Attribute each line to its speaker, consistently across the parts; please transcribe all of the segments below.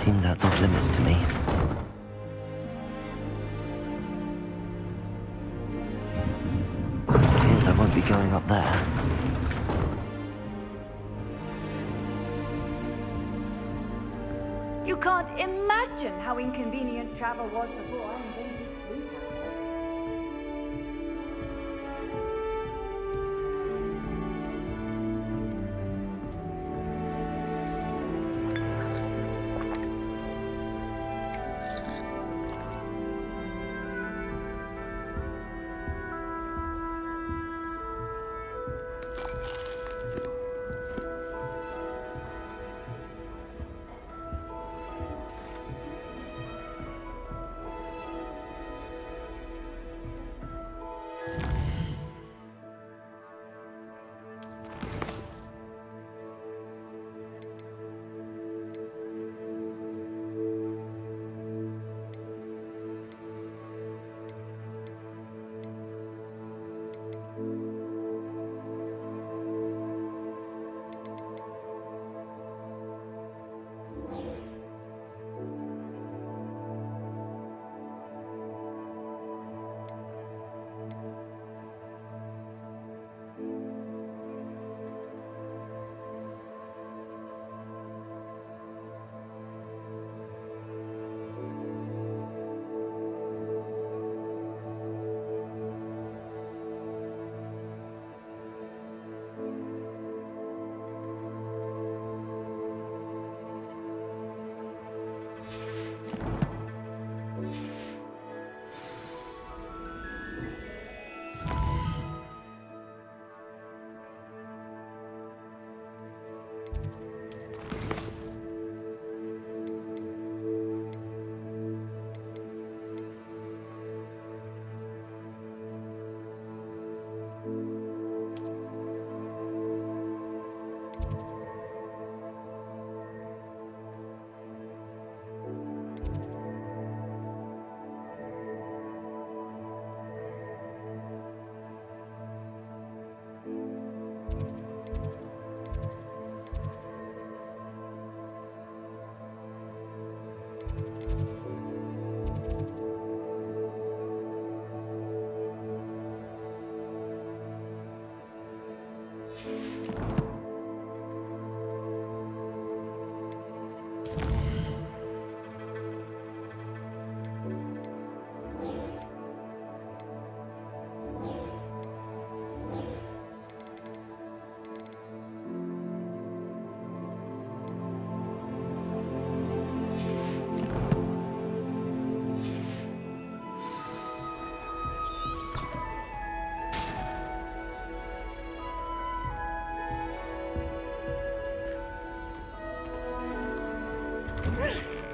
Speaker 1: Seems that's off limits to me. Appears I won't be going up there.
Speaker 2: You can't imagine how inconvenient travel was before I invented food.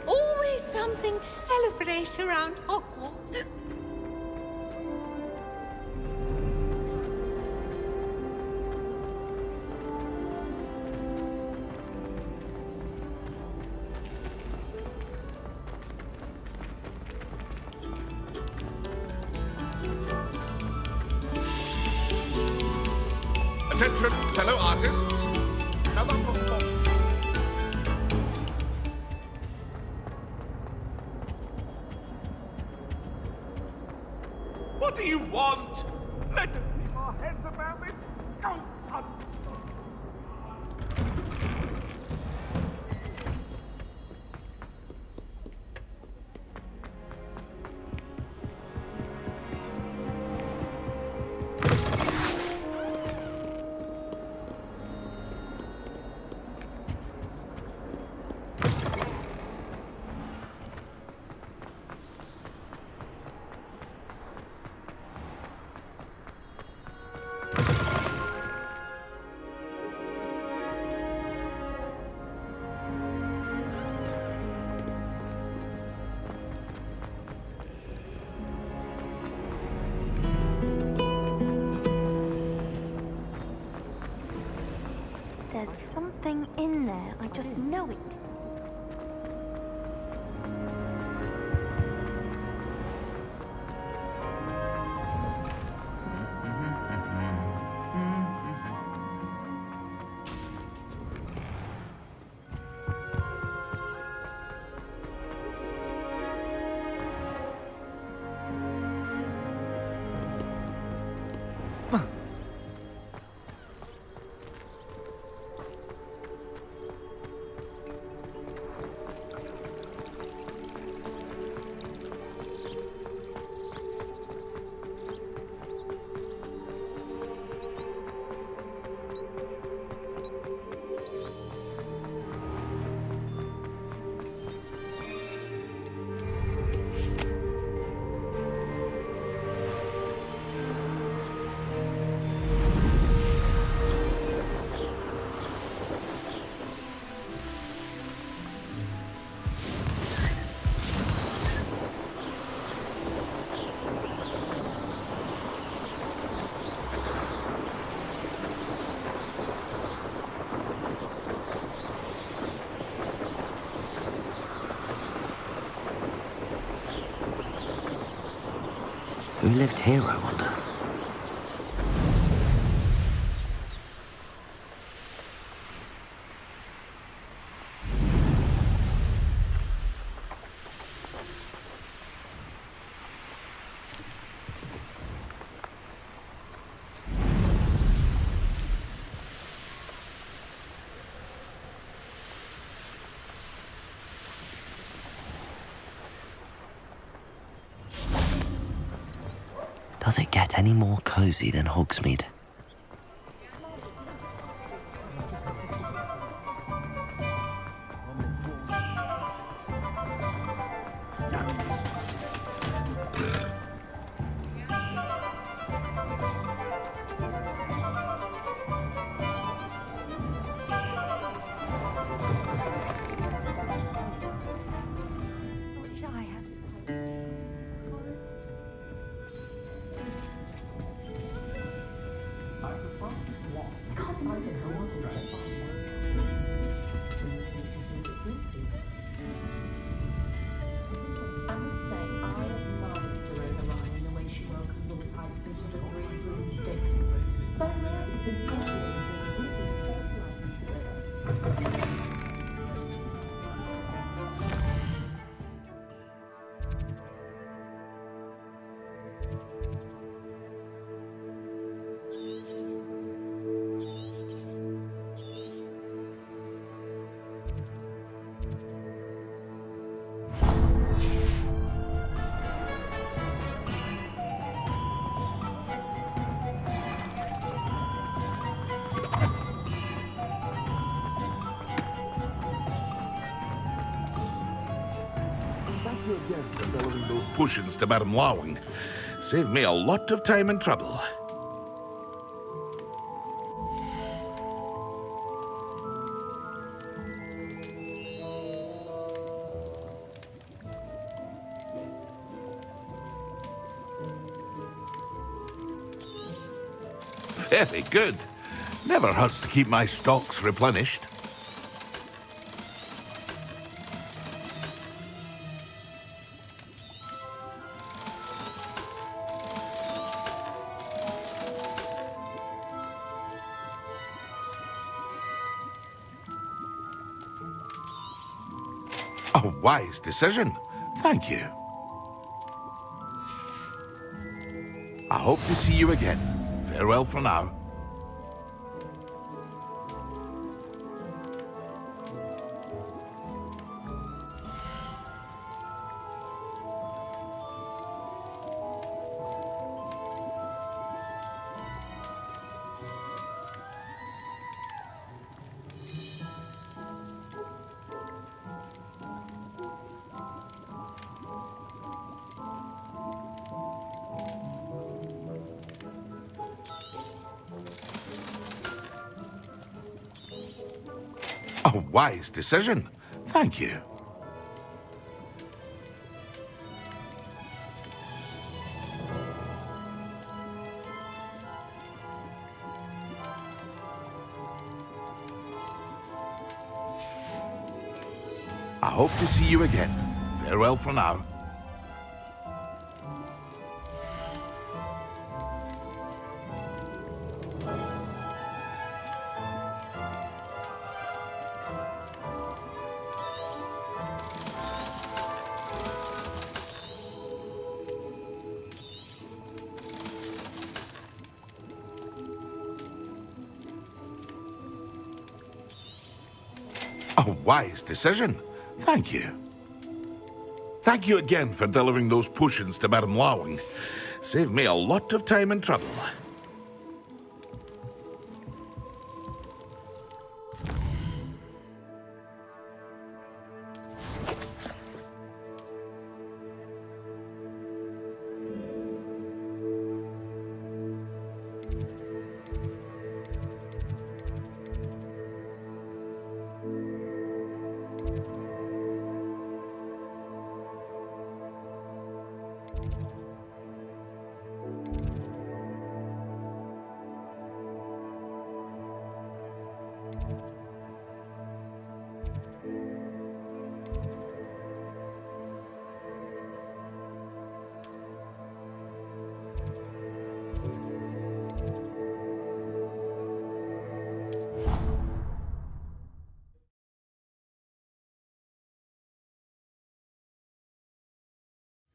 Speaker 3: Always something to celebrate around Hogwarts.
Speaker 4: Attention, fellow artists. Another performance. What do you want? Let us keep our heads about this. Go on.
Speaker 2: There's something in there. I just know it.
Speaker 1: Who lived here, I wonder? Does it get any more cozy than Hogsmeade?
Speaker 4: Thank you again for delivering those potions to Madame Lawing. Saved me a lot of time and trouble. Very good. Never hurts to keep my stocks replenished. A wise decision. Thank you. I hope to see you again. Farewell for now. A wise decision. Thank you. I hope to see you again. Farewell for now. A wise decision. Thank you. Thank you again for delivering those potions to Madame Lawing. Saved me a lot of time and trouble.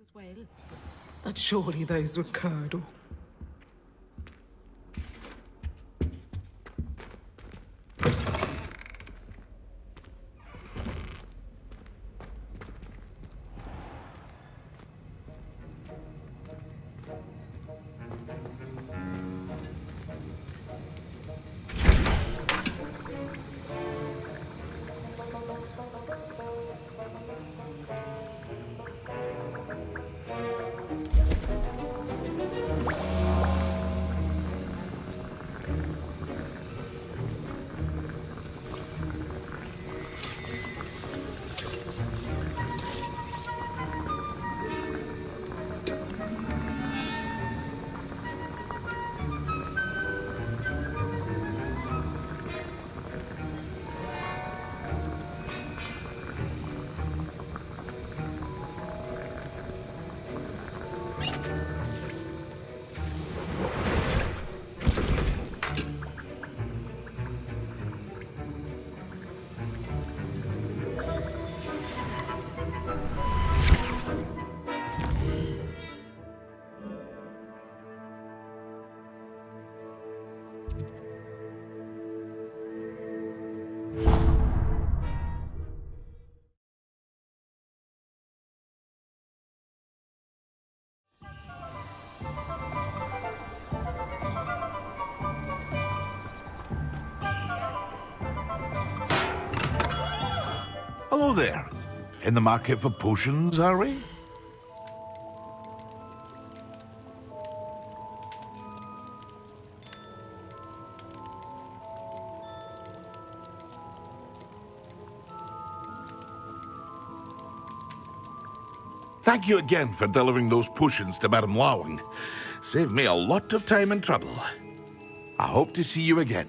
Speaker 5: as well. But surely those were curdle.
Speaker 4: Hello there. In the market for potions, are we? Thank you again for delivering those potions to Madame Lawing. Saved me a lot of time and trouble. I hope to see you again.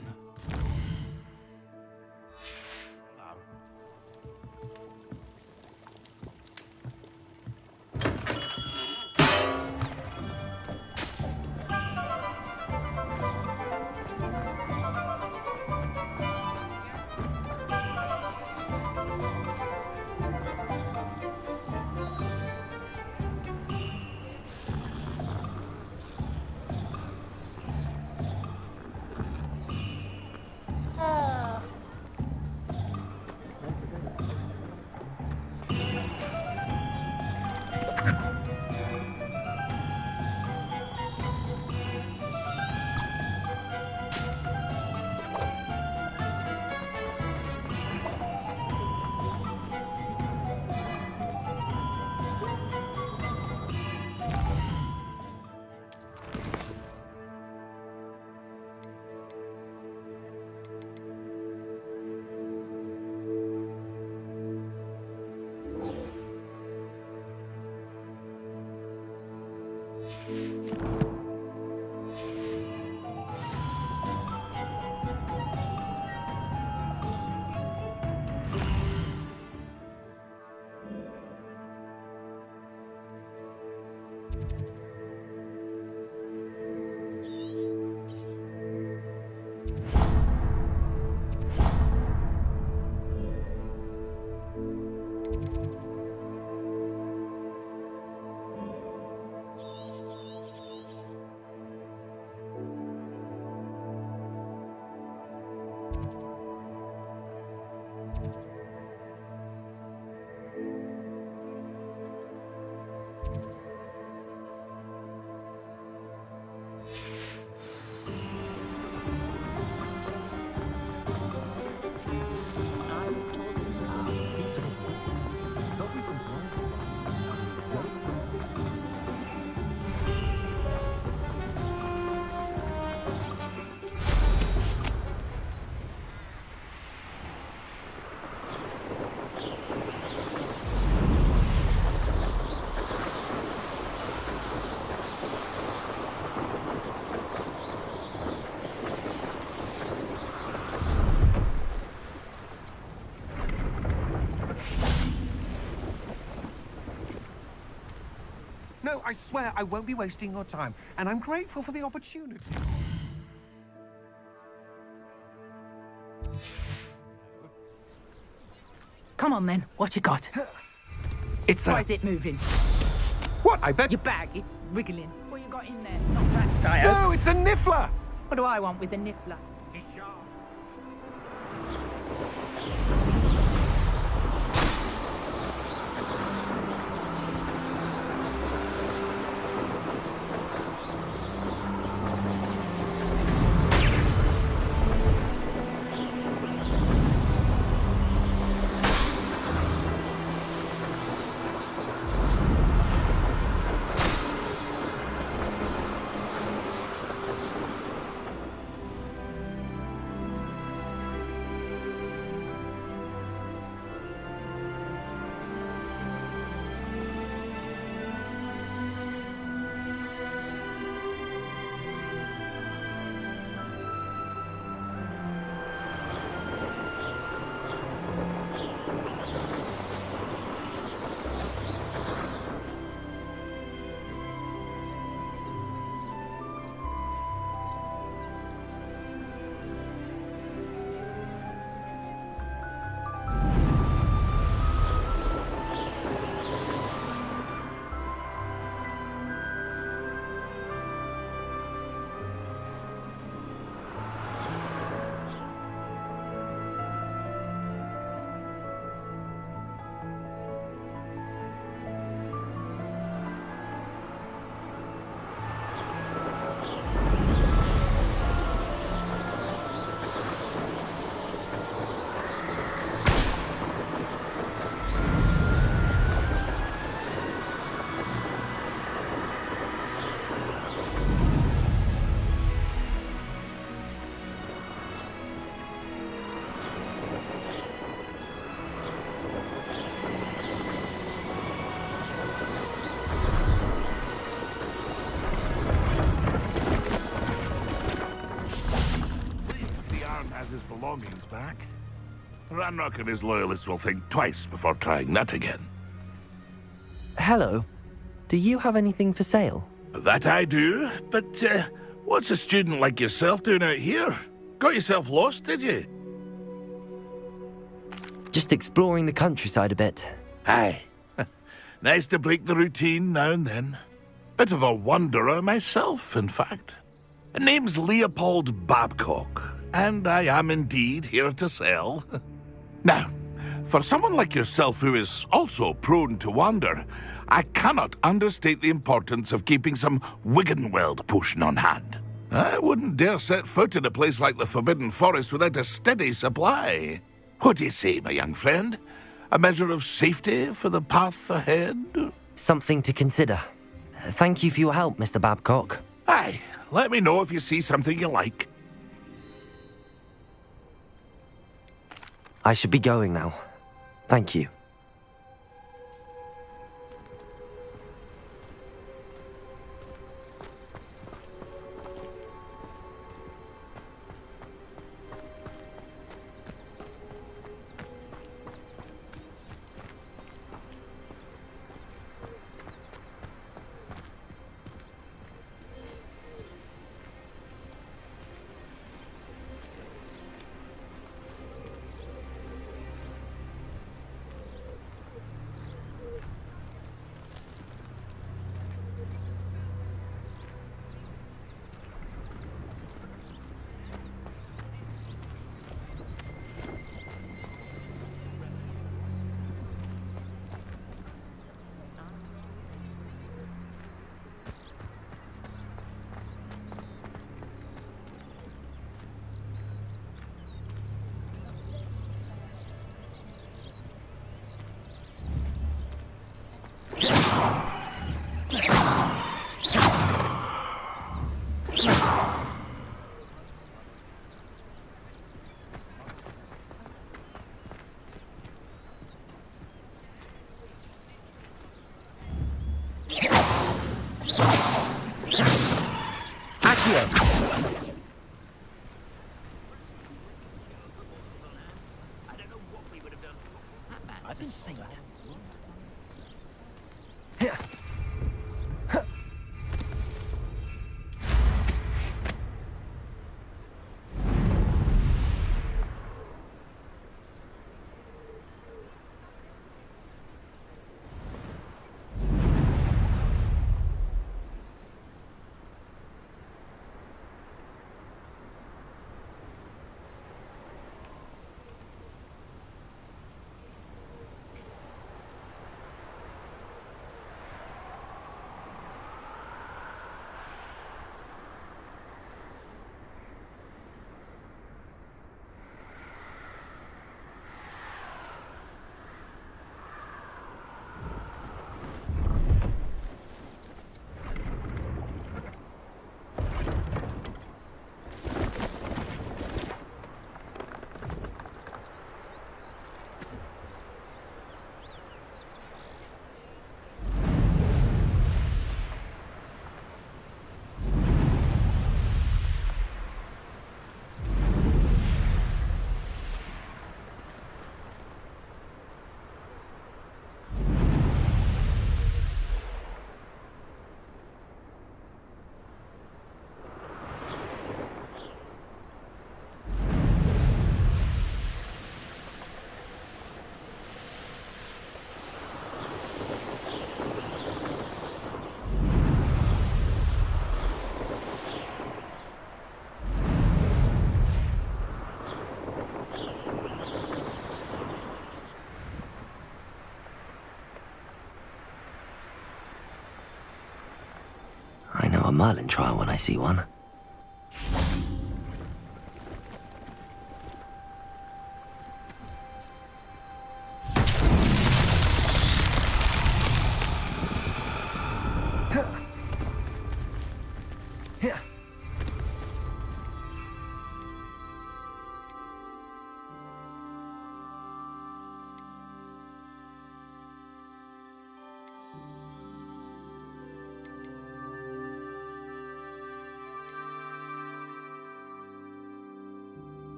Speaker 6: No, I swear I won't be wasting your time, and I'm grateful for the opportunity.
Speaker 7: Come on then, what you got?
Speaker 6: It's
Speaker 7: Why is it moving?
Speaker 6: What? I bet.
Speaker 7: Your bag, it's wriggling. What you got in there? Not rats, I hope.
Speaker 6: No, it's a niffler!
Speaker 7: What do I want with a niffler? It's sharp.
Speaker 4: His belongings back. Ranrock and his loyalists will think twice before trying that again.
Speaker 1: Hello. Do you have anything for sale?
Speaker 4: That I do, but what's a student like yourself doing out here? Got yourself lost, did you?
Speaker 1: Just exploring the countryside a bit.
Speaker 4: Aye. Nice to break the routine now and then. Bit of a wanderer myself, in fact. Name's Leopold Babcock, and I am indeed here to sell. Now, for someone like yourself who is also prone to wander, I cannot understate the importance of keeping some Wiggenweld potion on hand. I wouldn't dare set foot in a place like the Forbidden Forest without a steady supply. What do you say, my young friend? A measure of safety for the path ahead?
Speaker 1: Something to consider. Thank you for your help, Mr. Babcock.
Speaker 4: Aye, let me know if you see something you like.
Speaker 1: I should be going now. Thank you. a Merlin trial when I see one.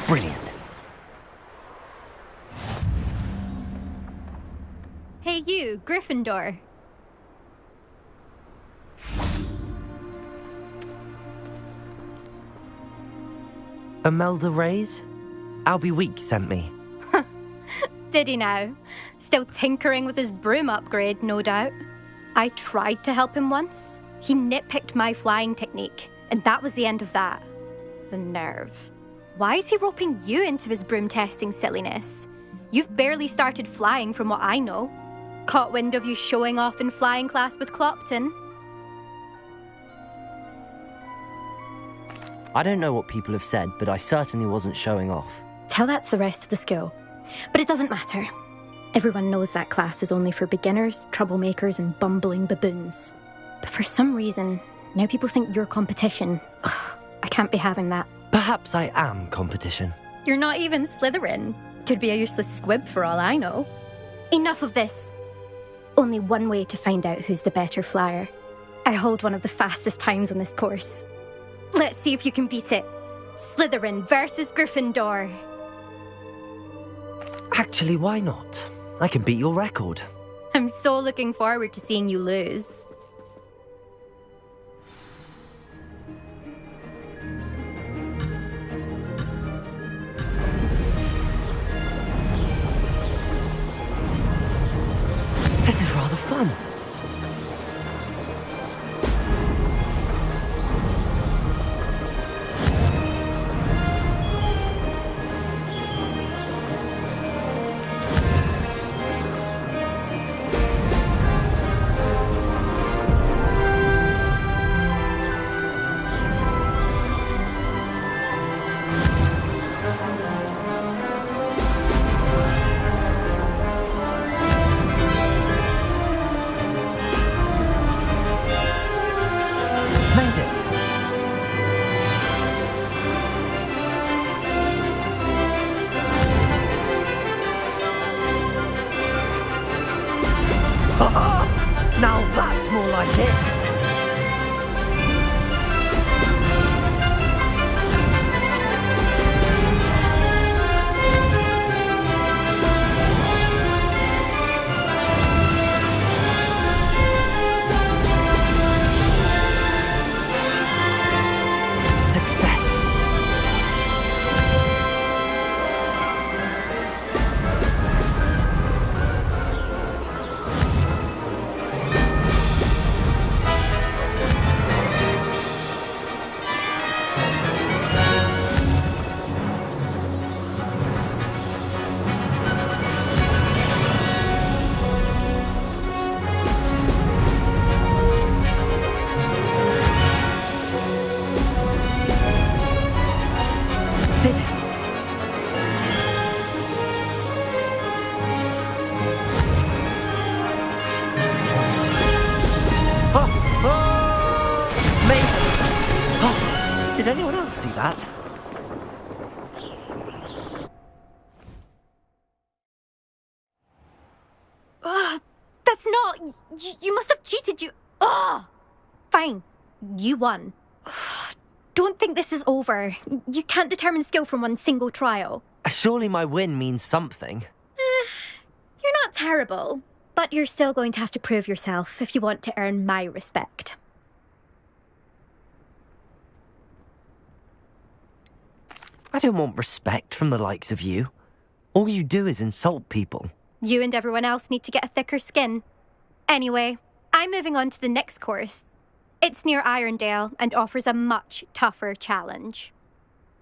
Speaker 1: Brilliant.
Speaker 8: Hey you, Gryffindor.
Speaker 1: Imelda Reyes? Albie Week sent me.
Speaker 8: Did he now? Still tinkering with his broom upgrade, no doubt. I tried to help him once. He nitpicked my flying technique, and that was the end of that. The nerve. Why is he roping you into his broom testing silliness? You've barely started flying from what I know. Caught wind of you showing off in flying class with Clopton?
Speaker 1: I don't know what people have said, but I certainly wasn't showing off.
Speaker 8: Tell that to the rest of the school. But it doesn't matter. Everyone knows that class is only for beginners, troublemakers, and bumbling baboons. But for some reason, now people think you're competition. Ugh, I can't be having that.
Speaker 1: Perhaps I am competition.
Speaker 8: You're not even Slytherin. Could be a useless squib for all I know. Enough of this. Only one way to find out who's the better flyer. I hold one of the fastest times on this course. Let's see if you can beat it. Slytherin versus Gryffindor.
Speaker 1: Actually, why not? I can beat your record.
Speaker 8: I'm so looking forward to seeing you lose.
Speaker 1: This is rather fun. Now that's more like it. Did anyone else see that?
Speaker 8: That's not... You must have cheated, you... Ugh! Fine. You won. Don't think this is over. You can't determine skill from one single trial.
Speaker 1: Surely my win means something.
Speaker 8: You're not terrible, but you're still going to have to prove yourself if you want to earn my respect.
Speaker 1: I don't want respect from the likes of you. All you do is insult people.
Speaker 8: You and everyone else need to get a thicker skin. Anyway, I'm moving on to the next course. It's near Irondale and offers a much tougher challenge.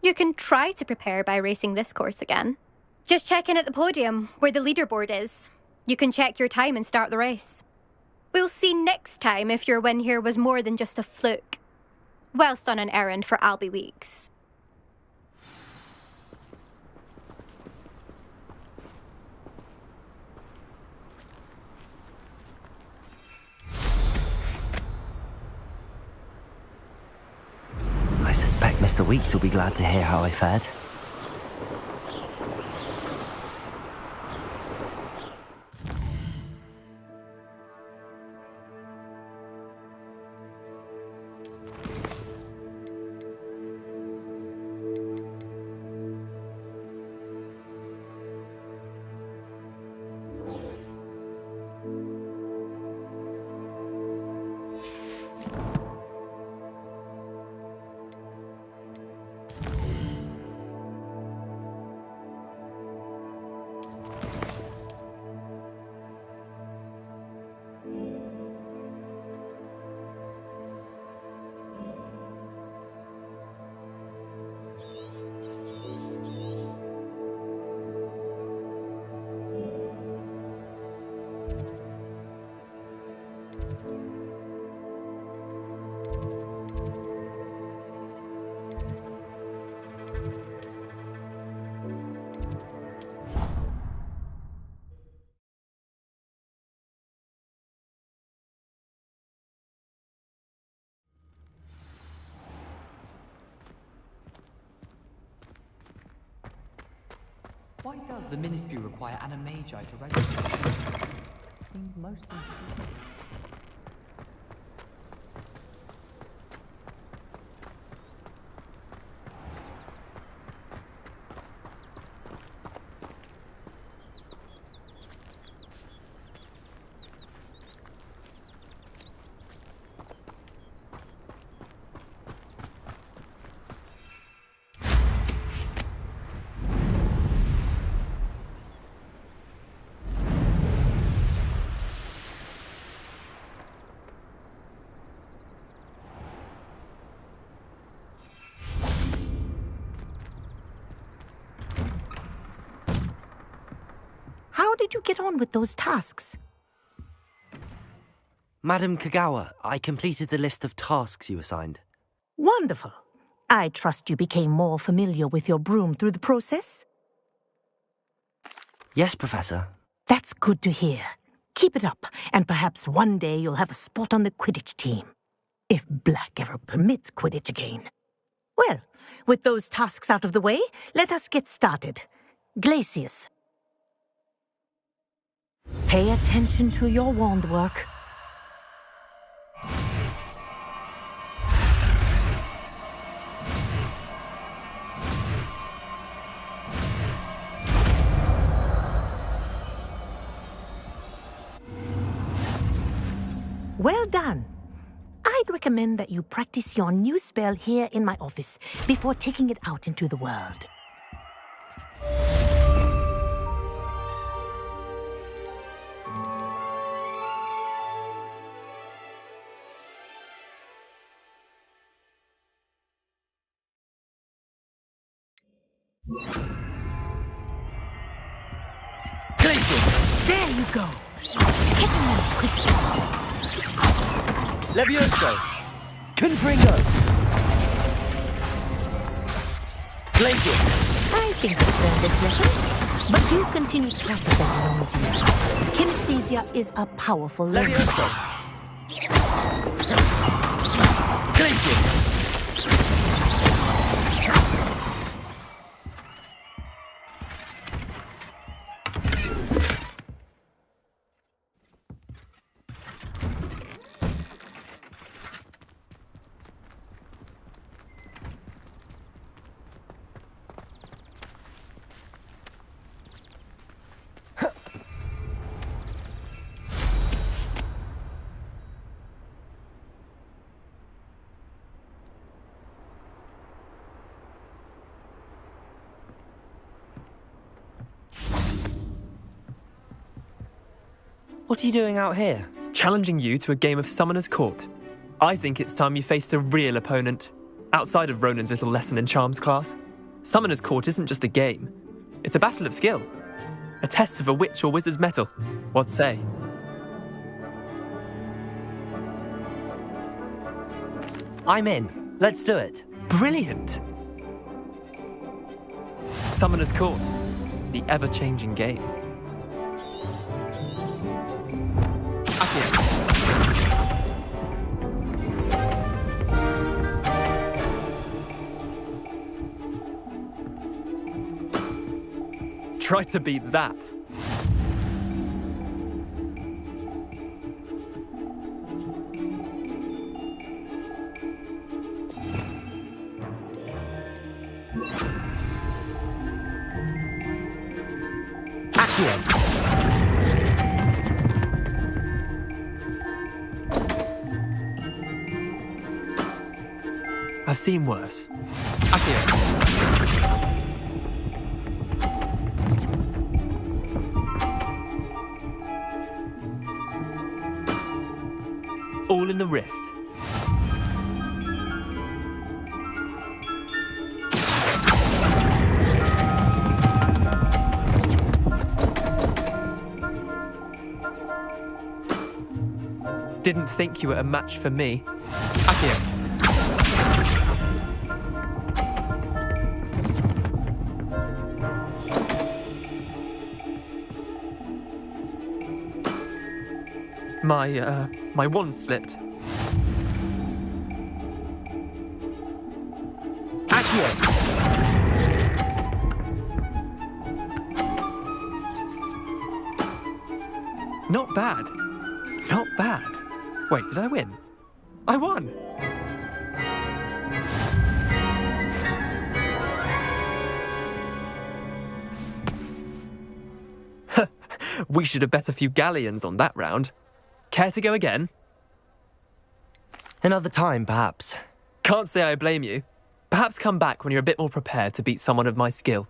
Speaker 8: You can try to prepare by racing this course again. Just check in at the podium, where the leaderboard is. You can check your time and start the race. We'll see next time if your win here was more than just a fluke. Whilst on an errand for Albie Weeks.
Speaker 1: I suspect Mr. Weeks will be glad to hear how I fared.
Speaker 9: Why does the Ministry require Animagi to register? Seems mostly...
Speaker 10: How did you get on with those tasks?
Speaker 1: Madam Kagawa, I completed the list of tasks you assigned.
Speaker 10: Wonderful. I trust you became more familiar with your broom through the process?
Speaker 1: Yes, Professor.
Speaker 10: That's good to hear. Keep it up, and perhaps one day you'll have a spot on the Quidditch team. If Black ever permits Quidditch again. Well, with those tasks out of the way, let us get started. Glacius. Pay attention to your wand work. Well done. I'd recommend that you practice your new spell here in my office before taking it out into the world.
Speaker 1: Glacius!
Speaker 10: There you go. Hitting them quickly.
Speaker 1: Levioso! Confringo! Glacius!
Speaker 10: I think it's earned its lesson, but do continue to practice as long as you like. Kinesthesia is a powerful learning.
Speaker 1: Levioso! Glacius! What are you doing out here?
Speaker 11: Challenging you to a game of Summoner's Court. I think it's time you faced a real opponent, outside of Ronan's little lesson in charms class. Summoner's Court isn't just a game. It's a battle of skill. A test of a witch or wizard's mettle. What say?
Speaker 1: I'm in. Let's do it.
Speaker 11: Brilliant! Summoner's Court. The ever-changing game. Try to beat that.
Speaker 1: Accio.
Speaker 11: I've seen worse. Accio. All in the wrist. Didn't think you were a match for me. Accio. My wand slipped.
Speaker 1: Accio.
Speaker 11: Not bad. Not bad. Wait, did I win? I won! We should have bet a few galleons on that round. Care to go again?
Speaker 1: Another time, perhaps.
Speaker 11: Can't say I blame you. Perhaps come back when you're a bit more prepared to beat someone of my skill.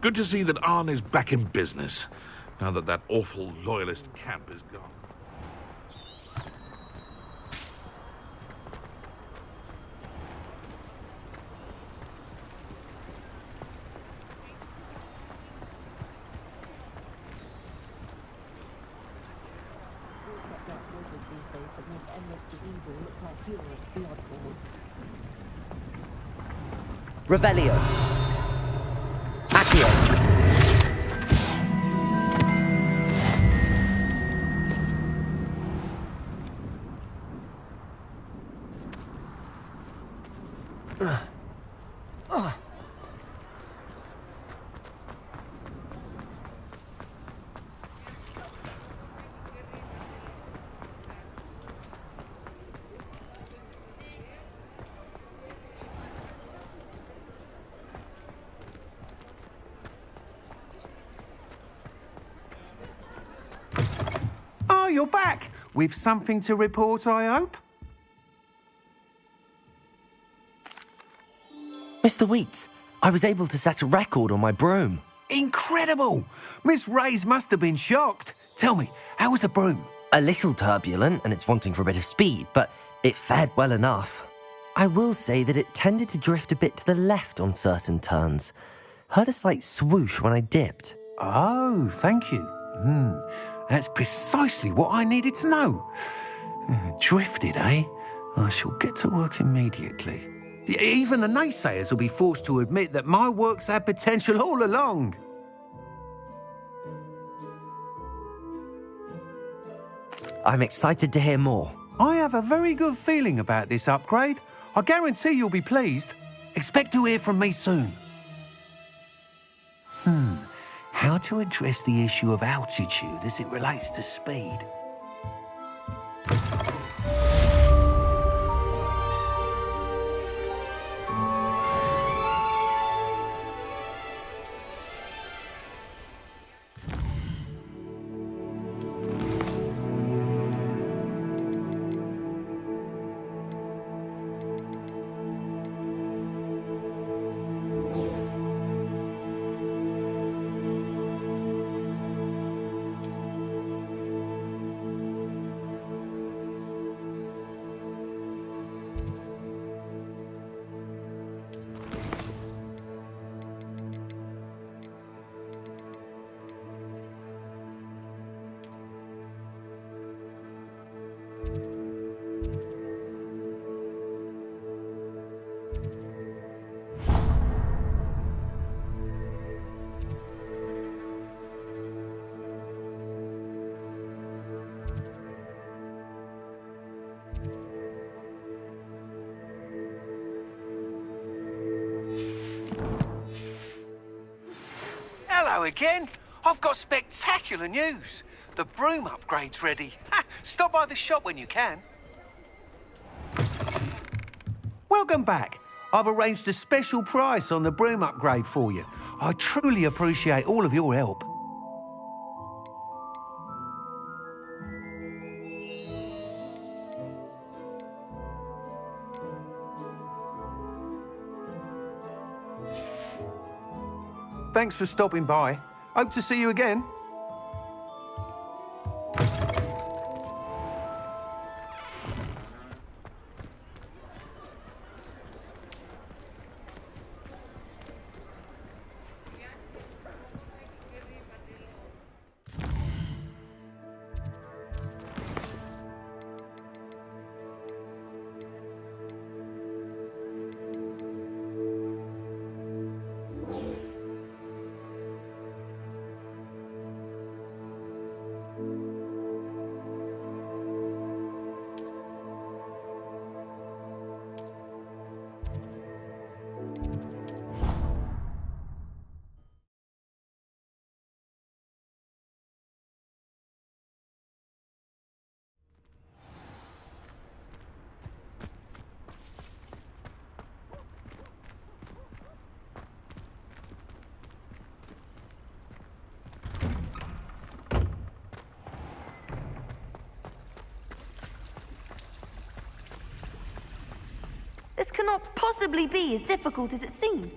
Speaker 4: Good to see that Arn is back in business, now that that awful loyalist camp is gone.
Speaker 1: Revelio. Accio.
Speaker 6: Oh, you're back! With something to report, I hope?
Speaker 1: Mr. Wheats, I was able to set a record on my broom.
Speaker 6: Incredible! Miss Reyes must have been shocked. Tell me, how was the broom?
Speaker 1: A little turbulent and it's wanting for a bit of speed, but it fared well enough. I will say that it tended to drift a bit to the left on certain turns. Heard a slight swoosh when I dipped.
Speaker 6: Oh, thank you. That's precisely what I needed to know. Drifted, eh? I shall get to work immediately. Even the naysayers will be forced to admit that my work's had potential all along.
Speaker 1: I'm excited to hear more.
Speaker 6: I have a very good feeling about this upgrade. I guarantee you'll be pleased. Expect to hear from me soon. How to address the issue of altitude as it relates to speed? Hello again. I've got spectacular news. The broom upgrade's ready. Stop by the shop when you can. Welcome back. I've arranged a special price on the broom upgrade for you. I truly appreciate all of your help. Thanks for stopping by. Hope to see you again.
Speaker 12: This cannot possibly be as difficult as it seems.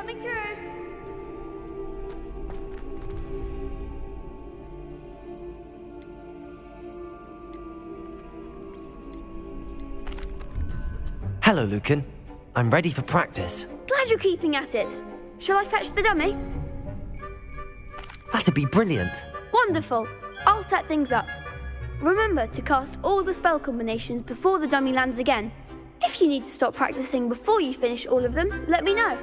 Speaker 12: coming through.
Speaker 1: Hello, Lucan. I'm ready for practice.
Speaker 12: Glad you're keeping at it. Shall I fetch the dummy?
Speaker 1: That'd be brilliant.
Speaker 12: Wonderful. I'll set things up. Remember to cast all the spell combinations before the dummy lands again. If you need to stop practicing before you finish all of them, let me know.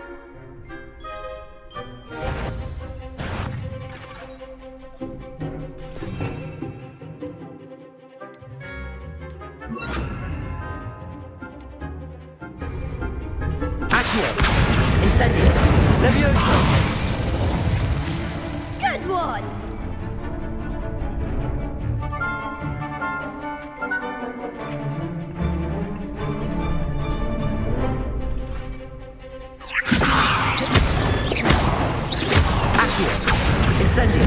Speaker 1: Accio! Incendio! Levioso!
Speaker 12: Good one!
Speaker 1: Accio! Incendio!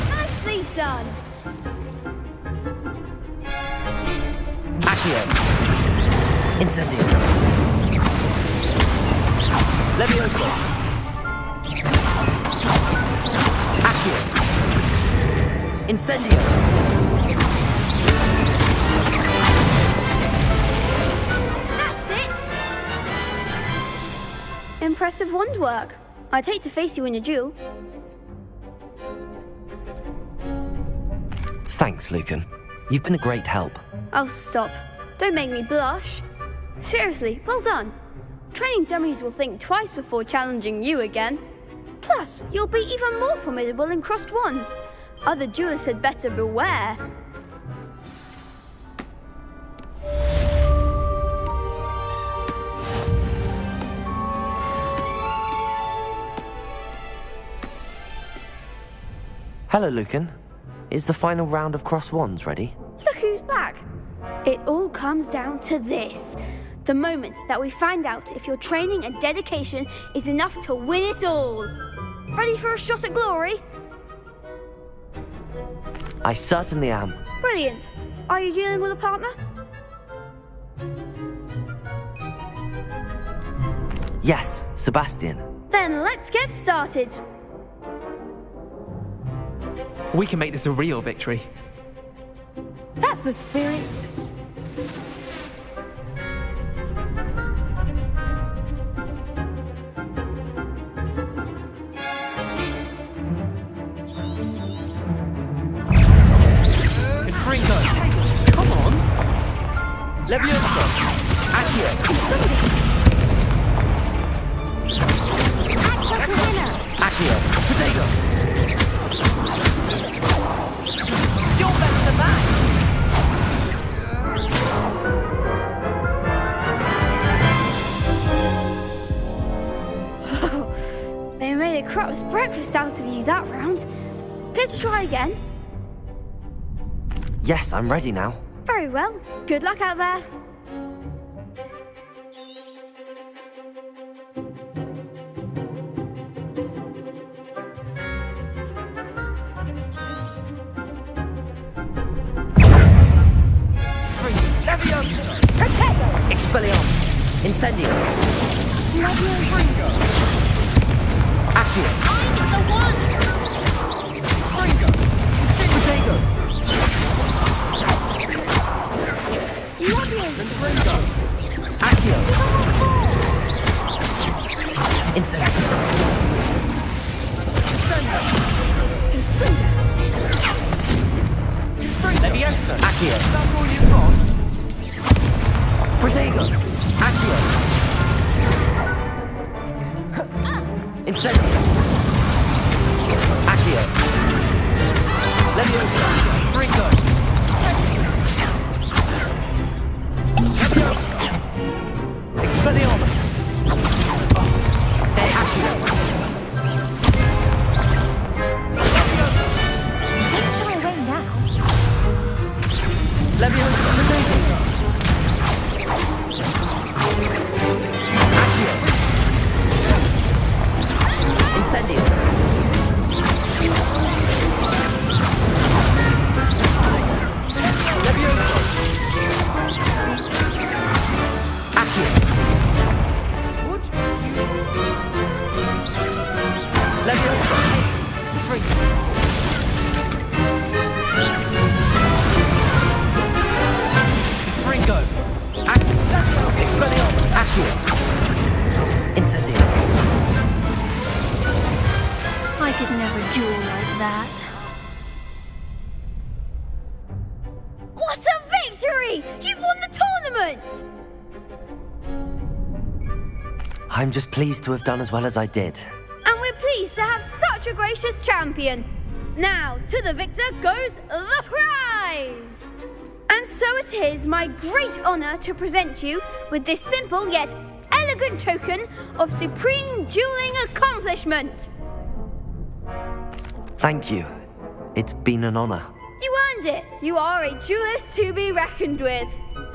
Speaker 12: Nicely done!
Speaker 1: Accio! Incendio! Levioso! Accio! Incendio!
Speaker 12: That's it! Impressive wand work. I'd hate to face you in a duel.
Speaker 1: Thanks, Lucan. You've been a great help.
Speaker 12: Oh, stop. Don't make me blush. Seriously, well done. Training dummies will think twice before challenging you again. Plus, you'll be even more formidable in crossed wands. Other duelists had better beware.
Speaker 1: Hello, Lucan. Is the final round of cross wands ready?
Speaker 12: Look who's back. It all comes down to this. The moment that we find out if your training and dedication is enough to win it all. Ready for a shot at glory?
Speaker 1: I certainly am.
Speaker 12: Brilliant. Are you dealing with a partner?
Speaker 1: Yes, Sebastian.
Speaker 12: Then let's get started.
Speaker 11: We can make this a real victory.
Speaker 10: That's the spirit.
Speaker 1: Confringo! Come on! Levioso! Accio! Accio! Potato! You're better than that!
Speaker 12: They made a crap's breakfast out of you that round. Good to try again.
Speaker 1: Yes, I'm ready now.
Speaker 12: Very well. Good luck out there.
Speaker 1: Levioso! Protego! Expelliarmus! Incendio! Levioso! Accio!
Speaker 12: I'm the one!
Speaker 1: Fringo! Protego! Fringo! Accio! Incendio! Levioso! Accio! That's all you've got? Protego! Accio! Incendio! Accio! Levioso! Fringo! Levioso! Expelliarmus! Accio!
Speaker 3: Don't shy away now.
Speaker 1: Levioso! Protego! Accio! Incendio! Levioso! Accio! Wood?
Speaker 8: that.
Speaker 12: What a victory! You've won the tournament!
Speaker 1: I'm just pleased to have done as well as I did.
Speaker 12: And we're pleased to have such a gracious champion. Now, to the victor goes the prize! And so it is my great honour to present you with this simple yet elegant token of supreme dueling accomplishment.
Speaker 1: Thank you. It's been an honour.
Speaker 12: You earned it. You are a duelist to be reckoned with.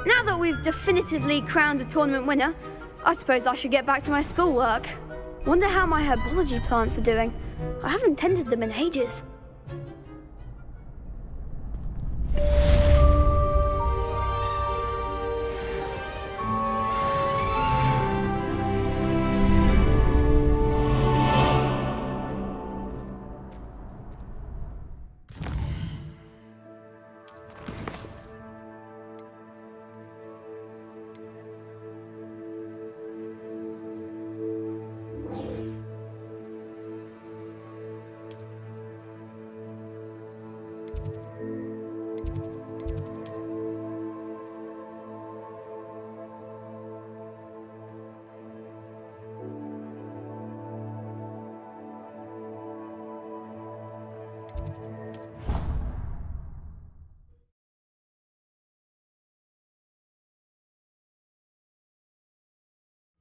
Speaker 12: Now that we've definitively crowned the tournament winner, I suppose I should get back to my schoolwork. Wonder how my herbology plants are doing. I haven't tended them in ages.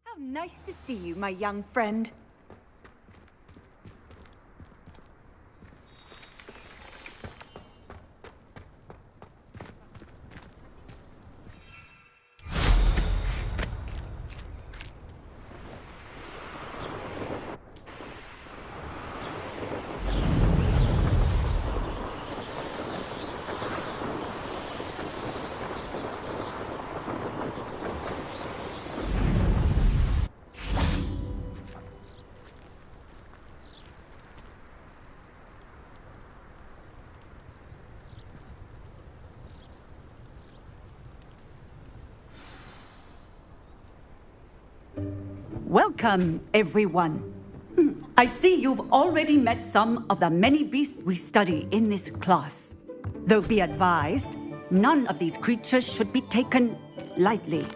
Speaker 2: How nice to see you, my young friend.
Speaker 13: Welcome, everyone. I see you've already met some of the many beasts we study in this class. Though be advised, none of these creatures should be taken lightly.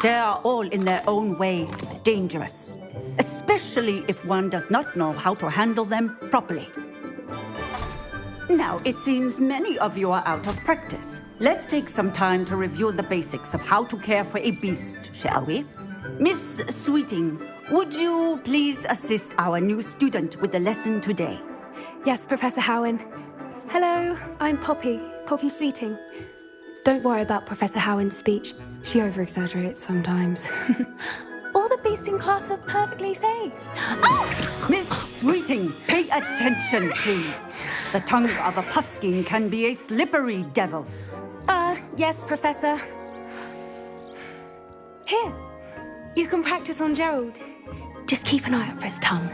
Speaker 13: They are all in their own way dangerous, especially if one does not know how to handle them properly. Now, it seems many of you are out of practice. Let's take some time to review the basics of how to care for a beast, shall we? Miss Sweeting, would you please assist our new student with the lesson today?
Speaker 14: Yes, Professor Howen. Hello, I'm Poppy Sweeting. Don't worry about Professor Howen's speech. She over-exaggerates sometimes. All the beasts in class are perfectly safe.
Speaker 13: Oh! Miss Sweeting, pay attention, please. The tongue of a puffskein can be a slippery devil.
Speaker 14: Yes, Professor. Here. You can practice on Gerald. Just keep an eye out for his tongue.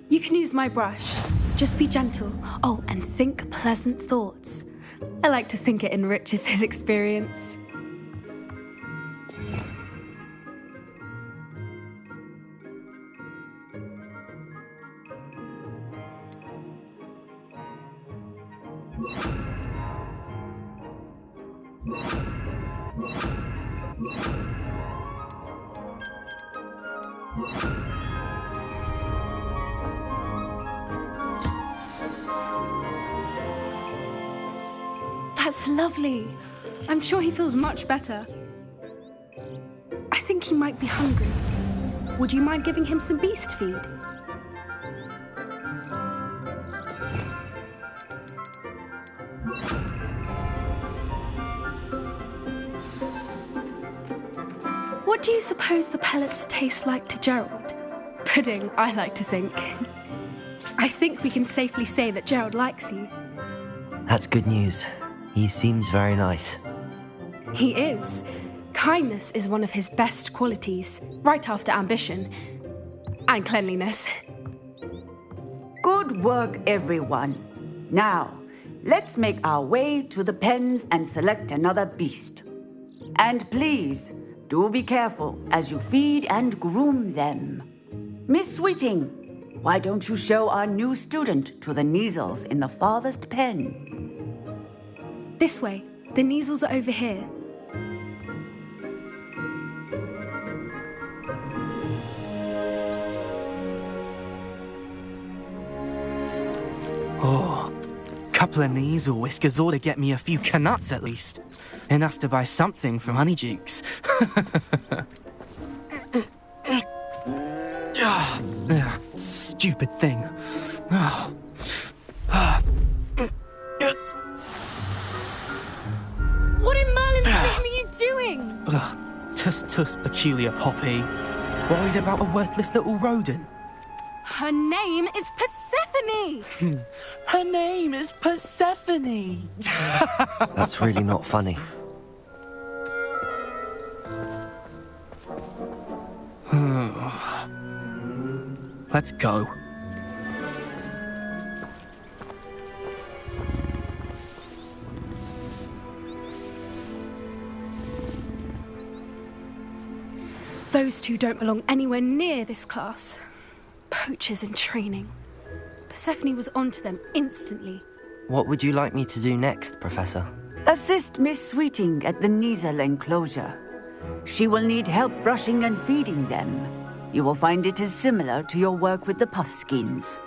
Speaker 14: You can use my brush. Just be gentle. Oh, and think pleasant thoughts. I like to think it enriches his experience. That's lovely. I'm sure he feels much better. I think he might be hungry. Would you mind giving him some beast feed? What do you suppose the pellets taste like to Gerald? Pudding, I like to think. I think we can safely say that Gerald likes you.
Speaker 1: That's good news. He seems very nice.
Speaker 14: He is. Kindness is one of his best qualities, right after ambition. And cleanliness.
Speaker 13: Good work, everyone. Now, let's make our way to the pens and select another beast. And please, do be careful as you feed and groom them. Miss Sweeting, why don't you show our new student to the Kneazles in the farthest pen?
Speaker 14: This way. The Kneazles are over here.
Speaker 15: Oh, couple of Kneazle whiskers ought to get me a few canuts at least. Enough to buy something from Honeydukes. Stupid thing.
Speaker 14: What in Merlin's name are you doing?
Speaker 15: Tuss, peculiar Poppy. Worried about a worthless little rodent?
Speaker 14: Her name is Persephone!
Speaker 15: Her name is Persephone!
Speaker 1: That's really not funny.
Speaker 15: Let's go.
Speaker 14: Those two don't belong anywhere near this class. Poachers in training. Persephone was onto them instantly.
Speaker 1: What would you like me to do next, Professor?
Speaker 13: Assist Miss Sweeting at the Kneazle enclosure. She will need help brushing and feeding them. You will find it is similar to your work with the Puffskins.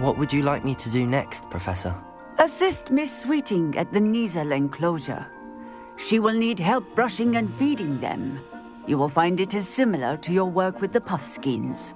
Speaker 1: What would you like me to do next, Professor?
Speaker 13: Assist Miss Sweeting at the Kneazle enclosure. She will need help brushing and feeding them. You will find it is similar to your work with the Puffskins.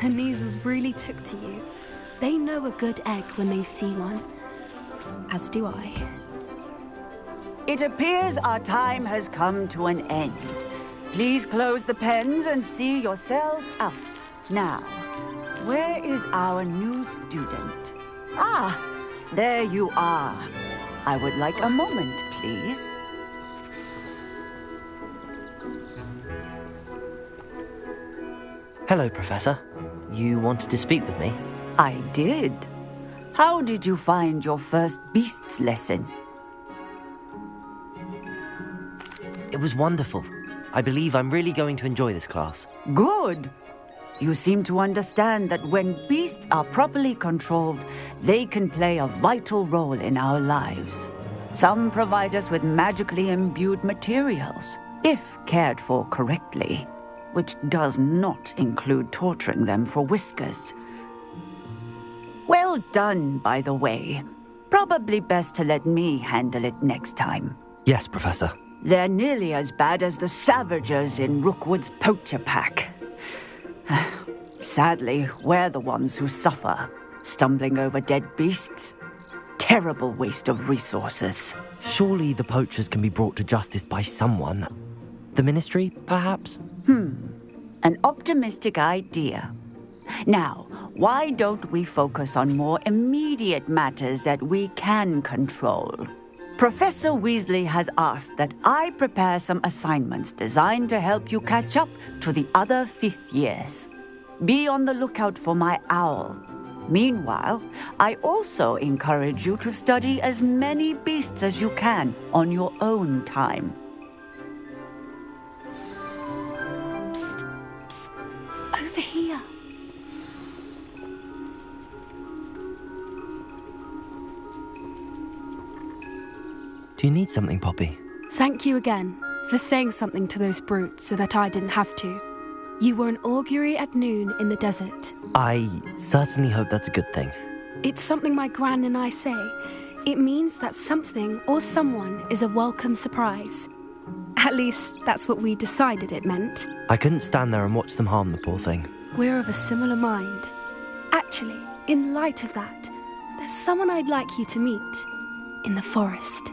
Speaker 14: The Kneazles really took to you. They know a good egg when they see one. As do I.
Speaker 13: It appears our time has come to an end. Please close the pens and see yourselves out. Now, where is our new student? Ah, there you are. I would like a moment, please.
Speaker 1: Hello, Professor. You wanted to speak with me?
Speaker 13: I did. How did you find your first beasts lesson?
Speaker 1: It was wonderful. I believe I'm really going to enjoy this class.
Speaker 13: Good. You seem to understand that when beasts are properly controlled, they can play a vital role in our lives. Some provide us with magically imbued materials, if cared for correctly, which does not include torturing them for whiskers. Well done, by the way. Probably best to let me handle it next time.
Speaker 1: Yes, Professor.
Speaker 13: They're nearly as bad as the Savagers in Rookwood's poacher pack. Sadly, we're the ones who suffer, stumbling over dead beasts. Terrible waste of resources.
Speaker 1: Surely the poachers can be brought to justice by someone. The Ministry, perhaps?
Speaker 13: An optimistic idea. Now, why don't we focus on more immediate matters that we can control? Professor Weasley has asked that I prepare some assignments designed to help you catch up to the other fifth years. Be on the lookout for my owl. Meanwhile, I also encourage you to study as many beasts as you can on your own time.
Speaker 14: Psst, psst. Over here.
Speaker 1: Do you need something, Poppy?
Speaker 14: Thank you again for saying something to those brutes so that I didn't have to. You were an augury at noon in the desert.
Speaker 1: I certainly hope that's a good thing.
Speaker 14: It's something my gran and I say. It means that something or someone is a welcome surprise. At least, that's what we decided it meant.
Speaker 1: I couldn't stand there and watch them harm the poor thing.
Speaker 14: We're of a similar mind. Actually, in light of that, there's someone I'd like you to meet in the forest.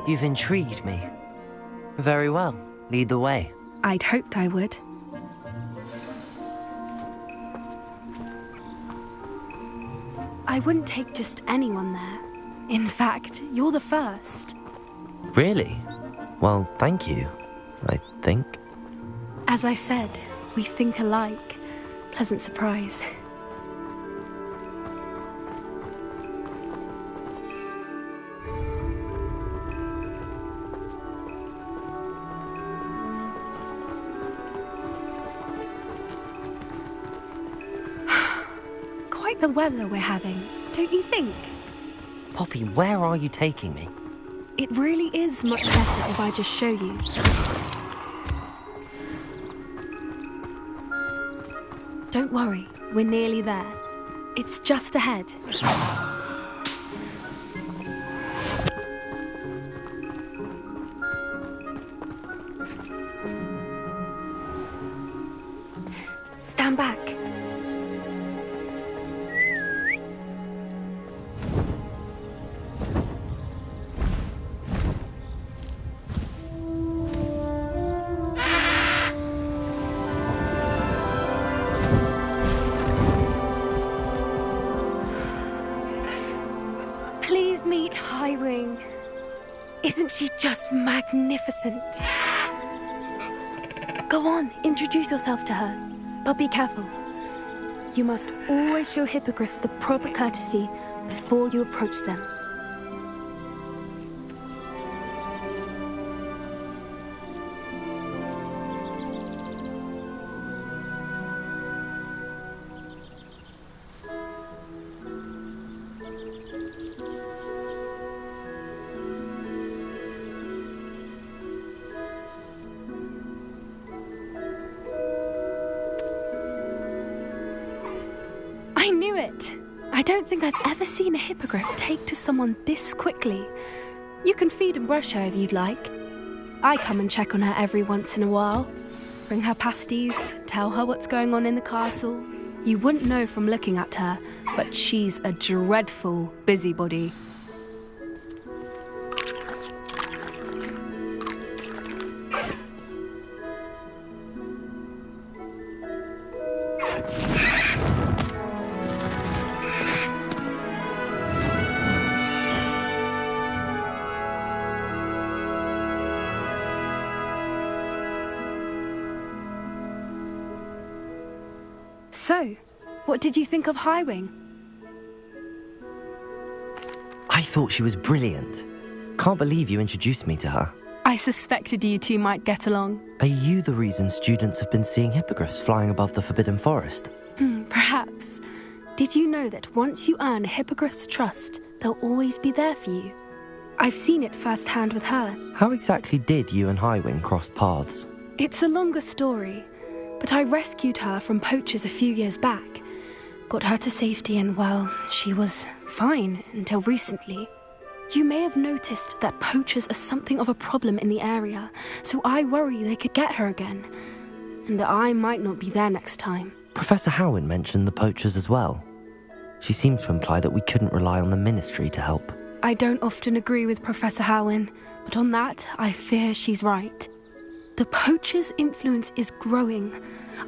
Speaker 1: You've intrigued me. Very well. Lead the way.
Speaker 14: I'd hoped I would. I wouldn't take just anyone there. In fact, you're the first.
Speaker 1: Really? Well, thank you, I think.
Speaker 14: As I said, we think alike. Pleasant surprise. Quite the weather we're having, don't you think?
Speaker 1: Poppy, where are you taking me?
Speaker 14: It really is much better if I just show you. Don't worry, we're nearly there. It's just ahead. Stand back. Please meet Highwing. Isn't she just magnificent? Go on, introduce yourself to her. But be careful. You must always show hippogriffs the proper courtesy before you approach them. I knew it! I don't think I've ever seen a hippogriff take to someone this quickly. You can feed and brush her if you'd like. I come and check on her every once in a while. Bring her pasties, tell her what's going on in the castle. You wouldn't know from looking at her, but she's a dreadful busybody. So, what did you think of Highwing?
Speaker 1: I thought she was brilliant. Can't believe you introduced me to her.
Speaker 14: I suspected you two might get along.
Speaker 1: Are you the reason students have been seeing hippogriffs flying above the Forbidden Forest?
Speaker 14: Perhaps. Did you know that once you earn a hippogriff's trust, they'll always be there for you? I've seen it firsthand with her.
Speaker 1: How exactly did you and Highwing cross paths?
Speaker 14: It's a longer story, but I rescued her from poachers a few years back. Got her to safety and, well, she was fine until recently. You may have noticed that poachers are something of a problem in the area, so I worry they could get her again. And I might not be there next time.
Speaker 1: Professor Howen mentioned the poachers as well. She seemed to imply that we couldn't rely on the ministry to help.
Speaker 14: I don't often agree with Professor Howen, but on that, I fear she's right. The poachers' influence is growing.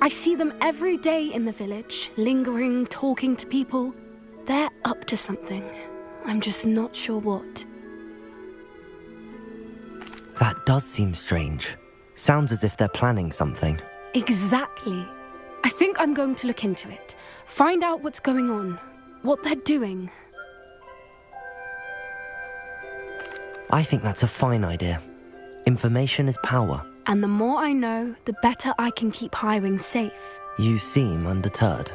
Speaker 14: I see them every day in the village, lingering, talking to people. They're up to something. I'm just not sure what.
Speaker 1: That does seem strange. Sounds as if they're planning something.
Speaker 14: Exactly. I think I'm going to look into it. Find out what's going on, what they're doing.
Speaker 1: I think that's a fine idea. Information is power.
Speaker 14: And the more I know, the better I can keep Highwing safe.
Speaker 1: You seem undeterred.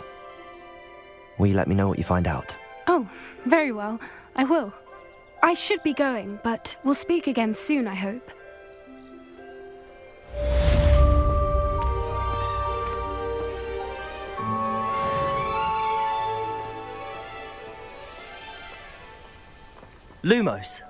Speaker 1: Will you let me know what you find out?
Speaker 14: Oh, very well. I will. I should be going, but we'll speak again soon, I hope.
Speaker 1: Lumos.